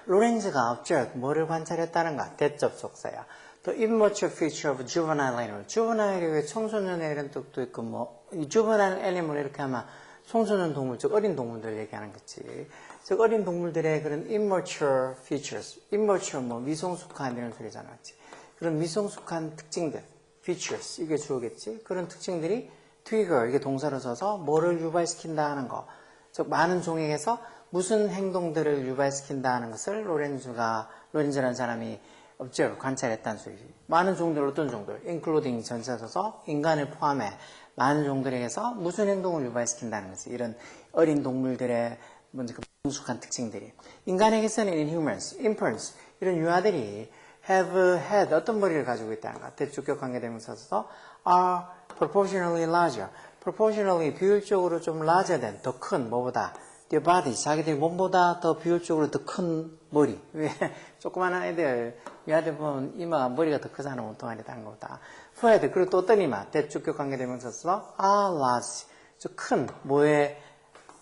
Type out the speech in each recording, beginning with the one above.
로렌즈가 observe, 뭐를 관찰했다는가? 대접속사야. 또 immature feature of juvenile animal. juvenile의 청소년의 이런 뜻도 있고, 뭐, 이 juvenile animal 이렇게 하면 청소년 동물, 즉 어린 동물들 얘기하는 거지. 즉 어린 동물들의 그런 immature features, immature 뭐 미성숙한 이런 소리잖아, 그렇지? 그런 미성숙한 특징들, features 이게 주어겠지. 그런 특징들이 trigger 이게 동사로 써서 뭐를 유발시킨다 하는 거. 즉 많은 종에게서 무슨 행동들을 유발시킨다 하는 것을 로렌즈라는 사람이 observe, 관찰했다는 소리지. 많은 종들, 어떤 종들, including 전체에 써서 인간을 포함해 많은 종들에게서 무슨 행동을 유발시킨다는 거지. 이런 어린 동물들의 먼저 그 성숙한 특징들이. 인간에게서는 inhumans, infants 이런 유아들이 have had 어떤 머리를 가지고 있다는 것. 대주격 관계대명사 써서 are proportionally larger. proportionally 비율적으로 좀 larger than 더 큰 뭐보다 their body 자기들 몸보다 더 비율적으로 더 큰 머리. 왜 조그마한 애들 유아들 보면 이마 머리가 더 크잖아 온통하니 다른 것보다. 후에도 그리고 또 어떤 이마 대주격 관계대명사 써서 are large 좀 큰 뭐에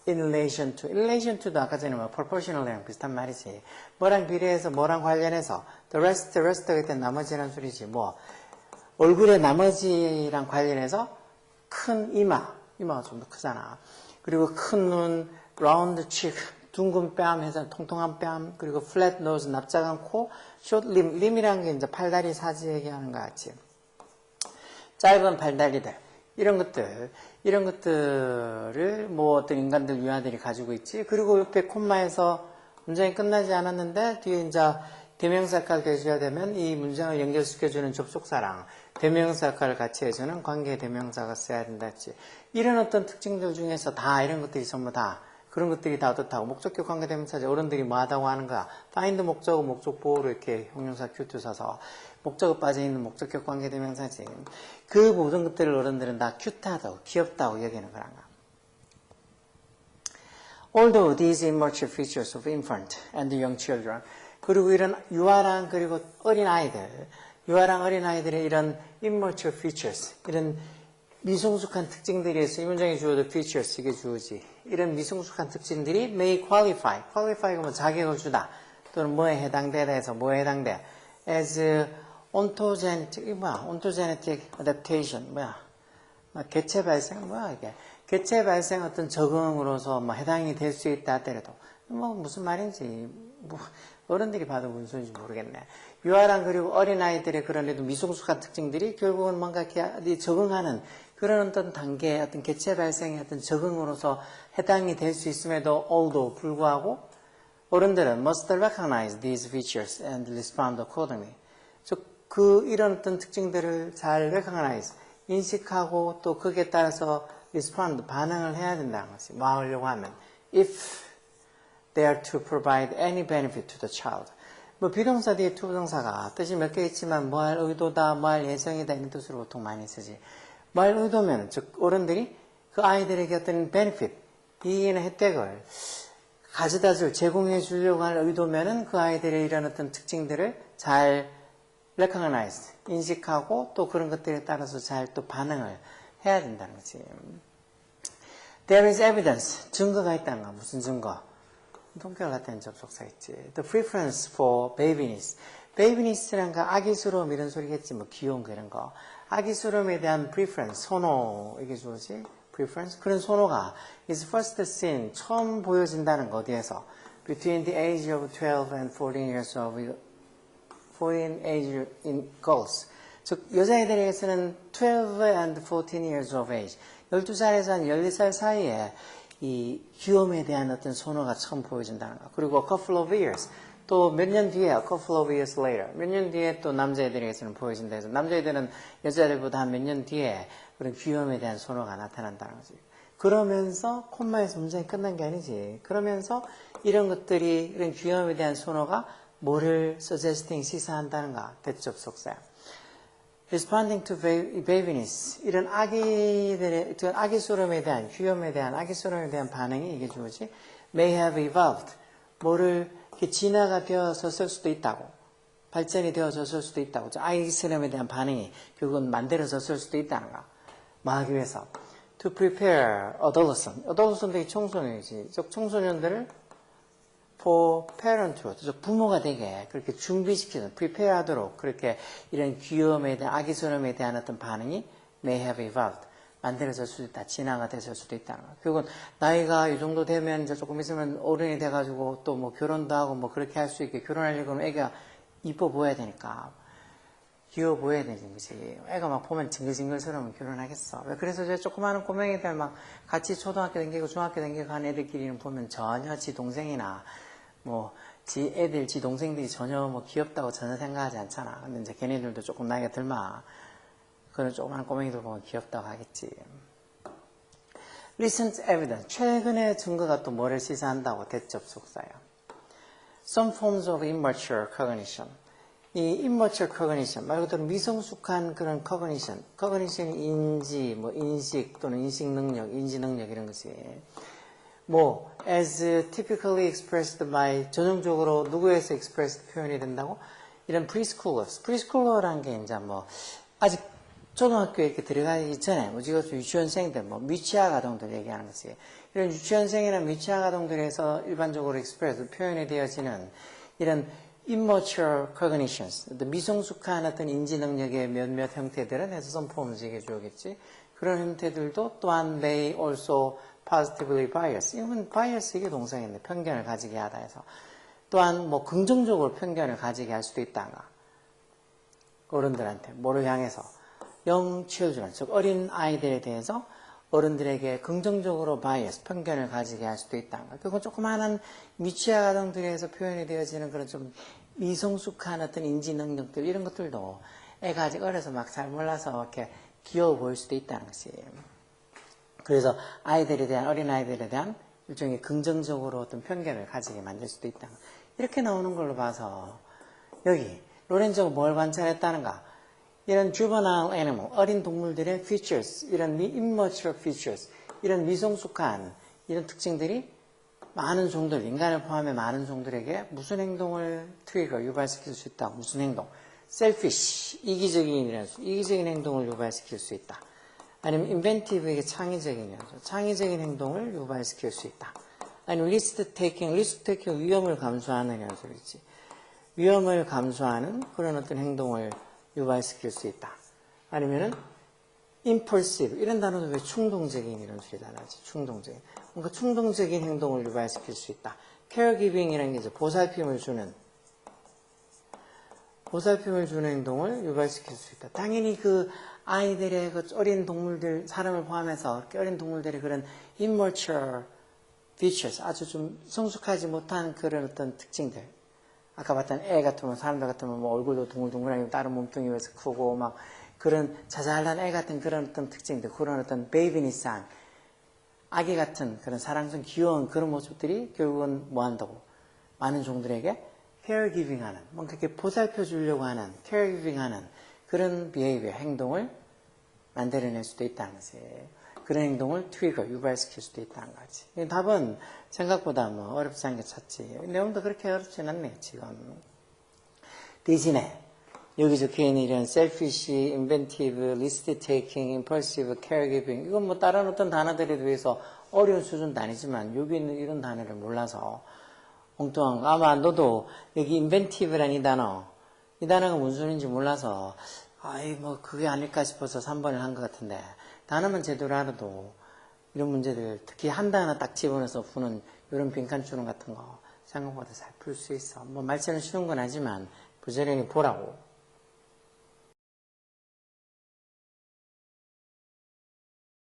in relation to도 아까 전에 뭐 proportional이랑 비슷한 말이지. 뭐랑 비례해서 뭐랑 관련해서 the rest가 일단 나머지라는 소리지. 뭐 얼굴의 나머지랑 관련해서 큰 이마가 좀 더 크잖아. 그리고 큰 눈, round cheek, 둥근 뺨 해서 통통한 뺨, 그리고 flat nose, 납작한 코, short limb, lim이라는 게 이제 팔다리 사지 얘기하는 것 같지. 짧은 팔다리들. 이런 것들을 뭐 어떤 인간들, 유아들이 가지고 있지. 그리고 옆에 콤마에서 문장이 끝나지 않았는데 뒤에 이제 대명사 역할을 해줘야 되면 이 문장을 연결시켜주는 접속사랑 대명사 역할을 같이 해주는 관계 대명사가 써야 된다 했지. 이런 어떤 특징들 중에서 다 이런 것들이 전부 다 그런 것들이 다 어떻다고 목적격 관계 대명사지. 어른들이 뭐 하다고 하는 거야. find 목적어 목적 보호로 이렇게 형용사 큐트 써서 목적어 빠져있는 목적격 관계 대명사지. 그 모든 것들을 어른들은 다 큐트하다고 귀엽다고 여기는 거란가. Although these immature features of infant and young children 그리고 이런 유아랑 그리고 유아랑 어린아이들의 이런 immature features 이런 미성숙한 특징들에 의해서 이 문장에 주어도 features 이게 주어지. 이런 미성숙한 특징들이 may qualify가 뭐 자격을 주다 또는 뭐에 해당되다 해서 뭐에 해당돼 as ontogenetic adaptation 개체 발생 이게 개체 발생 어떤 적응으로서 뭐 해당이 될 수 있다 하더라도 뭐 무슨 말인지 뭐 어른들이 봐도 무슨 소리인지 모르겠네. 유아랑 그리고 어린아이들의 그런 미성숙한 특징들이 결국은 뭔가 이렇게 적응하는 그런 어떤 단계의 어떤 개체 발생의 어떤 적응으로서 해당이 될 수 있음에도 although 불구하고 어른들은 must recognize these features and respond accordingly. 이런 어떤 특징들을 잘 recognize, 인식하고 또 거기에 따라서 respond, 반응을 해야 된다는 거지. 뭐 하려고 하면 if they are to provide any benefit to the child. 뭐 비동사 뒤에 투부동사가 뜻이 몇 개 있지만 뭐 할 의도다, 뭐 할 예정이다 이런 뜻으로 보통 많이 쓰지. 뭐 할 의도면 즉 어른들이 그 아이들에게 어떤 benefit, 이익이나 혜택을 가져다 줄, 제공해 주려고 할 의도면은 그 아이들의 이런 어떤 특징들을 잘 recognize, 인식하고 또 그런 것들에 따라서 잘 또 반응을 해야 된다는 거지. There is evidence, 증거가 있다는 거. 무슨 증거? 동결 같은 접속사 있지. The preference for babyiness. babyiness라는 거 아기스러움 이런 소리겠지. 뭐 귀여운 거 이런 거. 아기스러움에 대한 preference, 선호 이게 주어지. preference 그런 선호가 is first seen 처음 보여진다는 거 어디에서? Between the age of 12 and 14 years of foreign age in girls. 즉 여자애들에게서는 12 and 14 years of age 12살에서 한 14살 사이에 이 귀여움에 대한 어떤 선호가 처음 보여진다는 거. 그리고 a couple of years 또 몇 년 뒤에 a couple of years later 몇 년 뒤에 또 남자애들에게서는 보여진다 해서 남자애들은 여자애들보다 한 몇 년 뒤에 그런 귀여움에 대한 선호가 나타난다는 거지. 그러면서 콤마에서 문장이 끝난 게 아니지. 그러면서 이런 것들이 이런 귀여움에 대한 선호가 뭐를 suggesting 시사한다는가. 대접속사야. Responding to babyiness 이런 아기들의 아기스러움에 대한 귀여움에 대한 아기스러움에 대한 반응이 이게 뭐지? May have evolved 뭐를 이렇게 진화가 되어졌을 수도 있다고 발전이 되어졌을 수도 있다고 아기스러움에 대한 반응이 결국은 만들어졌을 수도 있다는가. 뭐 하기 위해서 To prepare adolescent들이 청소년이지 즉 청소년들을 for parenthood, 부모가 되게 그렇게 준비시키는, prepare 하도록 그렇게 이런 귀여움에 대한, 아기스러움에 대한 어떤 반응이 may have evolved. 만들어질 수도 있다. 진화가 됐을 수도 있다는 거예요. 결국은 나이가 이 정도 되면 이제 조금 있으면 어른이 돼가지고 또 뭐 결혼도 하고 뭐 그렇게 할 수 있게 결혼하려고 하면 애가 이뻐 보여야 되니까. 귀여워 보여야 되는 거지. 애가 막 보면 징글징글스러우면 결혼하겠어. 그래서 저 조그마한 꼬맹이들 막 같이 초등학교 다니고 중학교 다니고 하는 애들끼리는 보면 전혀 지 동생이나 뭐 지 애들, 지 동생들이 전혀 뭐 귀엽다고 전혀 생각하지 않잖아. 근데 이제 걔네들도 조금 나이가 들면 그런 조그마한 꼬맹이들 보면 귀엽다고 하겠지. Recent evidence. 최근의 증거가 또 뭐를 시사한다고 대접속사예요. Some forms of immature cognition. 이 immature cognition, 말 그대로 미성숙한 그런 cognition, cognition이 인지, 뭐 인식 또는 인식 능력, 인지 능력 이런 것이 뭐 as typically expressed by 전형적으로 누구에서 expressed 표현이 된다고? 이런 preschoolers, preschooler라는 게 이제 뭐 아직 초등학교에 이렇게 들어가기 전에 뭐 지금 유치원생들, 뭐 미취학 아동들 얘기하는 것이 이런 유치원생이나 미취학 아동들에서 일반적으로 expressed 표현이 되어지는 이런 immature cognitions, 미성숙한 어떤 인지 능력의 몇몇 형태들은 해서 some forms 얘기해주겠지. 그런 형태들도 또한 may also positively bias. 이건 bias 이게 동사겠네. 편견을 가지게 하다 해서. 또한 뭐 긍정적으로 편견을 가지게 할 수도 있다가. 어른들한테 뭐를 향해서 young children, 즉 어린 아이들에 대해서 어른들에게 긍정적으로 bias, 편견을 가지게 할 수도 있다는 거. 그리고 조그마한 미취학 아동들에서 표현이 되어지는 그런 좀 미성숙한 어떤 인지 능력들, 이런 것들도 애가 아직 어려서 막 잘 몰라서 이렇게 귀여워 보일 수도 있다는 것이. 그래서 아이들에 대한, 어린 아이들에 대한 일종의 긍정적으로 어떤 편견을 가지게 만들 수도 있다는 거. 이렇게 나오는 걸로 봐서 여기 로렌조가 뭘 관찰했다는가? 이런 juvenile animal, 어린 동물들의 features, 이런 immature features, 이런 미성숙한 이런 특징들이 많은 종들, 인간을 포함해 많은 종들에게 무슨 행동을 트리거, 유발시킬 수 있다. 무슨 행동? selfish, 이기적인 행동을 유발시킬 수 있다. 아니면 inventive에게 창의적인 행동을 유발시킬 수 있다. 아니면 risk taking 위험을 감수하는 연소리지. 위험을 감수하는 그런 어떤 행동을 유발시킬 수 있다. 아니면은 impulsive 이런 단어도 왜 충동적인 이런 소리 단어지. 충동적인. 뭔가 충동적인 행동을 유발시킬 수 있다. caregiving이라는 게 이제 보살핌을 주는 행동을 유발시킬 수 있다. 당연히 그 아이들의 그 어린 동물들, 사람을 포함해서 어린 동물들의 그런 immature features, 아주 좀 성숙하지 못한 그런 어떤 특징들. 아까 봤던 애 같으면, 사람들 같으면 뭐 얼굴도 둥글둥글하고 다른 몸뚱이 위에서 크고 막 그런 자잘한 애 같은 그런 어떤 특징들, 그런 어떤 베이비니스한 아기 같은 그런 사랑스러운 귀여운 그런 모습들이 결국은 뭐 한다고? 많은 종들에게 caregiving 하는, 뭔가 이렇게 보살펴 주려고 하는, caregiving 하는 그런 behavior, 행동을 만들어낼 수도 있다는 거지. 그런 행동을 유발시킬 수도 있다는 거지. 답은 생각보다 뭐 어렵지 않게 찾지. 내용도 그렇게 어렵진 않네, 지금. 대신에, 여기서 괜히 이런 selfish, inventive, risk taking, impulsive, caregiving, 이건 뭐 다른 어떤 단어들에 비해서 어려운 수준도 아니지만, 여기 있는 이런 단어를 몰라서 엉뚱한 거. 아마 너도 여기 inventive라는 이 단어가 무슨 소리인지 몰라서, 뭐 그게 아닐까 싶어서 3번을 한 것 같은데, 단어만 제대로 알아도 이런 문제들, 특히 한 단어 딱 집어넣어서 푸는 이런 빈칸 추론 같은 거 생각보다 잘 풀 수 있어. 뭐 말처럼 쉬운 건 아니지만 부지런히 보라고.